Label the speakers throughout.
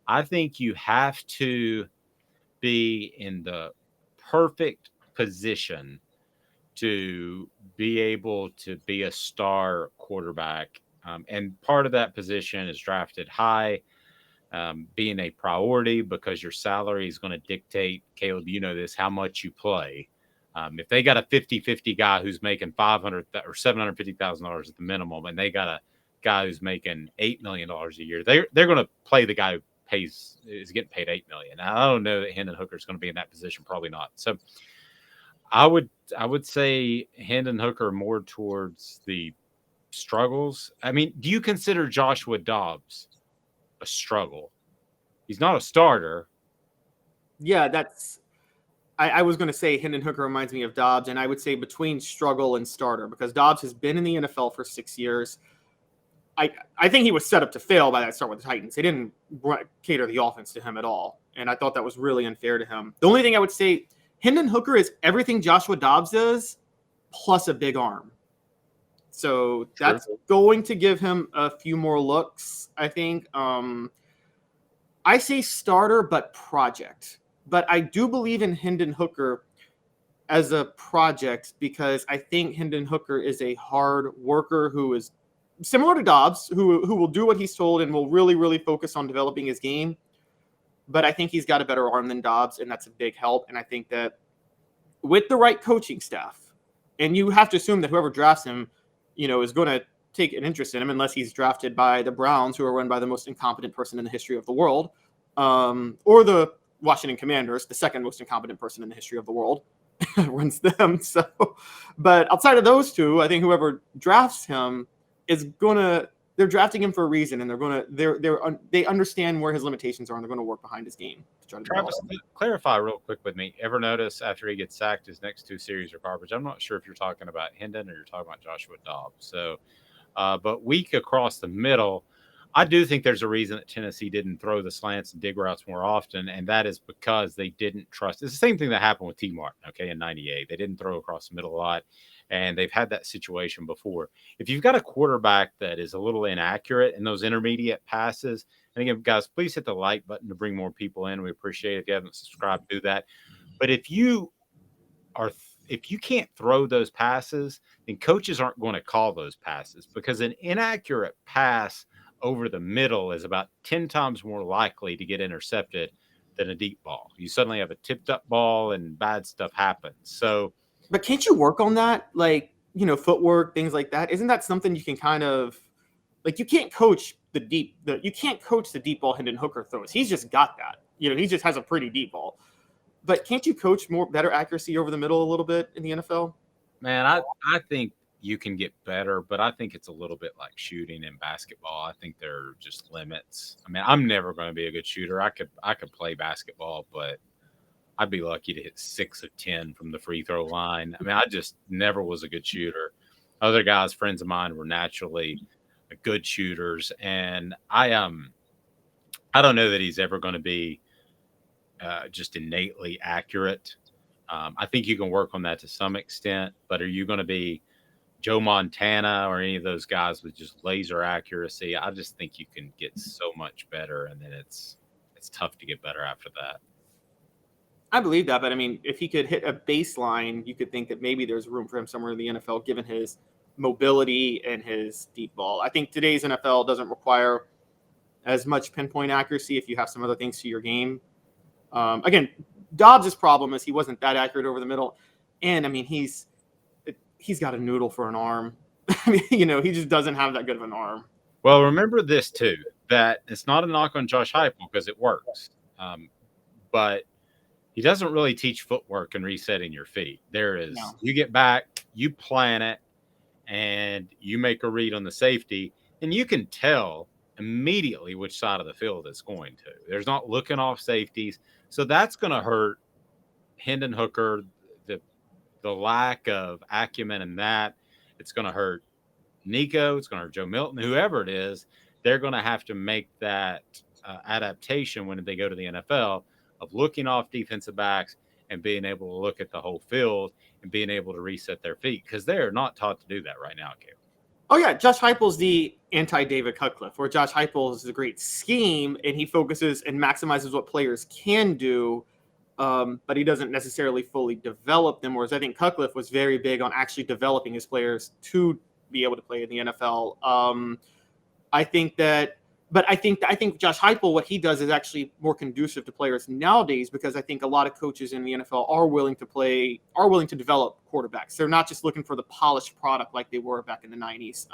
Speaker 1: I think you have to be in the perfect position to be able to be a star quarterback. And part of that position is drafted high, being a priority because your salary is going to dictate, Caleb, you know this, how much you play. If they got a 50-50 guy who's making 500 or $750,000 at the minimum, and they got a guy who's making $8 million a year, they're going to play the guy who is getting paid $8 million. Now, I don't know that Hendon Hooker is going to be in that position, probably not. So I would say Hendon Hooker more towards the struggles. I mean, do you consider Joshua Dobbs a struggle? He's not a starter.
Speaker 2: Yeah, I was going to say Hendon Hooker reminds me of Dobbs, and I would say between struggle and starter, because Dobbs has been in the NFL for 6 years. I think he was set up to fail by that start with the Titans. They didn't cater the offense to him at all, and I thought that was really unfair to him. The only thing I would say, Hendon Hooker is everything Joshua Dobbs is, plus a big arm. So that's going to give him a few more looks, I think. I say starter, but project. But I do believe in Hendon Hooker as a project because I think Hendon Hooker is a hard worker who is similar to Dobbs, who will do what he's told and will really, really focus on developing his game. But I think he's got a better arm than Dobbs, and that's a big help. And I think that with the right coaching staff, and you have to assume that whoever drafts him, is going to take an interest in him unless he's drafted by the Browns, who are run by the most incompetent person in the history of the world, or the Washington Commanders, the second most incompetent person in the history of the world, runs them. So, but outside of those two, I think whoever drafts him they're drafting him for a reason, and they understand where his limitations are, and they're going to work behind his game to try to
Speaker 1: Travis, clarify real quick with me. Ever notice after he gets sacked, his next two series are garbage? I'm not sure if you're talking about Hendon or you're talking about Joshua Dobbs. So, but weak across the middle, I do think there's a reason that Tennessee didn't throw the slants and dig routes more often, and that is because they didn't trust. It's the same thing that happened with T. Martin, in 98. They didn't throw across the middle a lot, and they've had that situation before. If you've got a quarterback that is a little inaccurate in those intermediate passes, and again, guys, please hit the like button to bring more people in. We appreciate it. If you haven't subscribed, do that. But if you can't throw those passes, then coaches aren't going to call those passes because an inaccurate pass over the middle is about 10 times more likely to get intercepted than a deep ball. You suddenly have a tipped up ball and bad stuff happens. So,
Speaker 2: but can't you work on that? Like, footwork, things like that. Isn't that something you can kind of you can't coach you can't coach the deep ball Hendon Hooker throws. He's just got that. He just has a pretty deep ball. But can't you coach better accuracy over the middle a little bit in the NFL?
Speaker 1: Man, I think you can get better, but I think it's a little bit like shooting in basketball. I think there are just limits. I mean, I'm never going to be a good shooter. I could play basketball, but I'd be lucky to hit 6 of 10 from the free throw line. I mean, I just never was a good shooter. Other guys, friends of mine, were naturally good shooters, and I don't know that he's ever going to be just innately accurate. I think you can work on that to some extent, but are you going to be Joe Montana or any of those guys with just laser accuracy? I just think you can get so much better, and then it's tough to get better after that.
Speaker 2: I believe that, but I mean, if he could hit a baseline, you could think that maybe there's room for him somewhere in the NFL, given his mobility and his deep ball. I think today's NFL doesn't require as much pinpoint accuracy if you have some other things to your game. Again, Dobbs' problem is he wasn't that accurate over the middle, and I mean, he's got a noodle for an arm. I mean, he just doesn't have that good of an arm.
Speaker 1: Well, remember this too, that it's not a knock on Josh Heupel because it works. But he doesn't really teach footwork and resetting your feet. You get back, you plan it, and you make a read on the safety, and you can tell immediately which side of the field it's going to. There's not looking off safeties. So that's going to hurt Hendon Hooker, the lack of acumen in that. It's going to hurt Nico. It's going to hurt Joe Milton, whoever it is. They're going to have to make that adaptation when they go to the NFL of looking off defensive backs and being able to look at the whole field and being able to reset their feet, because they're not taught to do that right now, Caleb.
Speaker 2: Oh yeah, Josh Heupel's the anti-David Cutcliffe, where Josh Heupel is a great scheme and he focuses and maximizes what players can do, but he doesn't necessarily fully develop them. Whereas I think Cutcliffe was very big on actually developing his players to be able to play in the NFL. I think that, but I think Josh Heupel, what he does is actually more conducive to players nowadays, because I think a lot of coaches in the NFL are willing to develop quarterbacks. They're not just looking for the polished product like they were back in the 90s.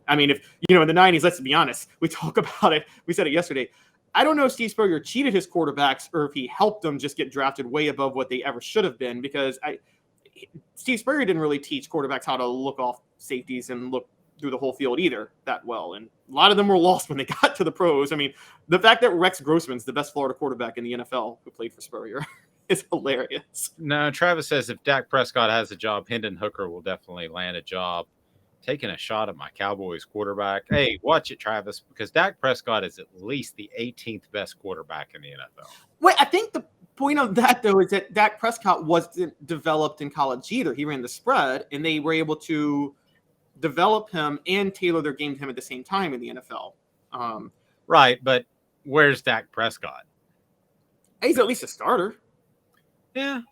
Speaker 2: I mean, if in the 90s, let's be honest, we talk about it. We said it yesterday. I don't know if Steve Spurrier cheated his quarterbacks or if he helped them just get drafted way above what they ever should have been, because Steve Spurrier didn't really teach quarterbacks how to look off safeties and look through the whole field either that well. And a lot of them were lost when they got to the pros. I mean, the fact that Rex Grossman's the best Florida quarterback in the NFL who played for Spurrier is hilarious.
Speaker 1: No, Travis says if Dak Prescott has a job, Hendon Hooker will definitely land a job. Taking a shot at my Cowboys quarterback. Hey, watch it, Travis, because Dak Prescott is at least the 18th best quarterback in the NFL.
Speaker 2: Wait, I think the point of that, though, is that Dak Prescott wasn't developed in college either. He ran the spread, and they were able to develop him and tailor their game to him at the same time in the NFL.
Speaker 1: Right, but where's Dak Prescott?
Speaker 2: He's at least a starter.
Speaker 1: Yeah.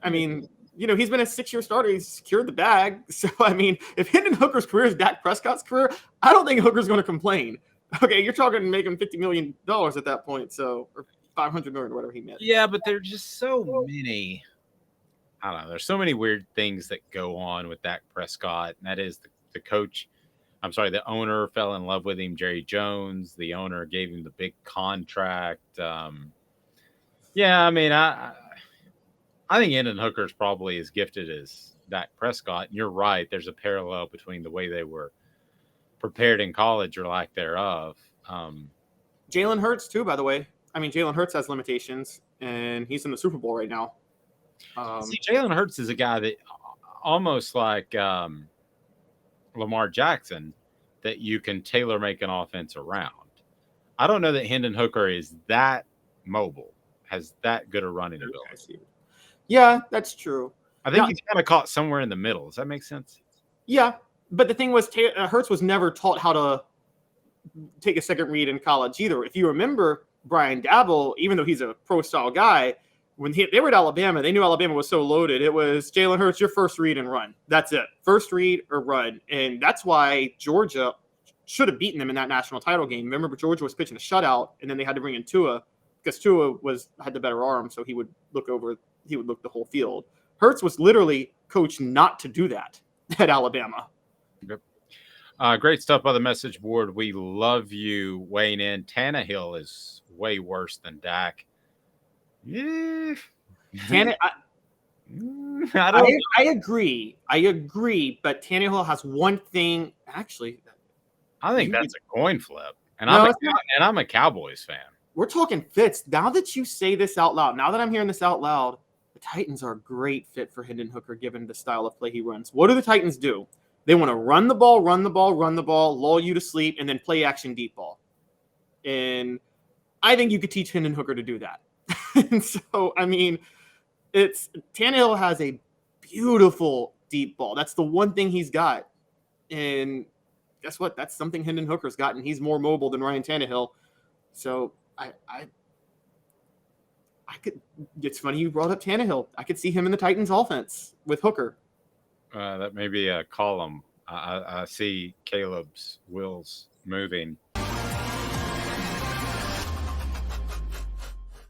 Speaker 2: I mean, he's been a 6-year starter. He's secured the bag. So, I mean, if Hendon Hooker's career is Dak Prescott's career, I don't think Hooker's going to complain. Okay, you're talking making $50 million at that point, so, or $500 million, whatever he meant.
Speaker 1: Yeah, but there are just so many. I don't know. There's so many weird things that go on with Dak Prescott, and that is the coach. I'm sorry, the owner fell in love with him, Jerry Jones. The owner gave him the big contract. Yeah, I mean, I think Hendon Hooker is probably as gifted as Dak Prescott. And you're right. There's a parallel between the way they were prepared in college or lack thereof.
Speaker 2: Jalen Hurts, too, by the way. I mean, Jalen Hurts has limitations, and he's in the Super Bowl right now.
Speaker 1: See, Jalen Hurts is a guy that almost like Lamar Jackson that you can tailor make an offense around. I don't know that Hendon Hooker is that mobile, has that good a running ability.
Speaker 2: Yeah, that's true.
Speaker 1: I think he's kind of caught somewhere in the middle. Does that make sense?
Speaker 2: Yeah, but the thing was, Hurts was never taught how to take a second read in college either. If you remember, Brian Dabble, even though he's a pro-style guy, when they were at Alabama, they knew Alabama was so loaded. It was Jalen Hurts, your first read and run. That's it. First read or run. And that's why Georgia should have beaten them in that national title game. Remember, Georgia was pitching a shutout, and then they had to bring in Tua because Tua had the better arm, so he would look the whole field. Hurts was literally coached not to do that at Alabama.
Speaker 1: Yep. Great stuff by the message board. We love you weighing in. Tannehill is way worse than Dak. Yeah.
Speaker 2: I agree. But Tannehill has one thing. Actually,
Speaker 1: I think that's a coin flip. And I'm a Cowboys fan.
Speaker 2: We're talking fits. Now that you say this out loud, now that I'm hearing this out loud, the Titans are a great fit for Hendon Hooker given the style of play he runs. What do the Titans do? They want to run the ball, lull you to sleep, and then play action deep ball. And I think you could teach Hendon Hooker to do that. And so, I mean, Tannehill has a beautiful deep ball. That's the one thing he's got. And guess what? That's something Hendon Hooker's got, and he's more mobile than Ryan Tannehill. So I could. It's funny you brought up Tannehill. I could see him in the Titans offense with Hooker.
Speaker 1: That may be a column. I see Caleb's wheels moving.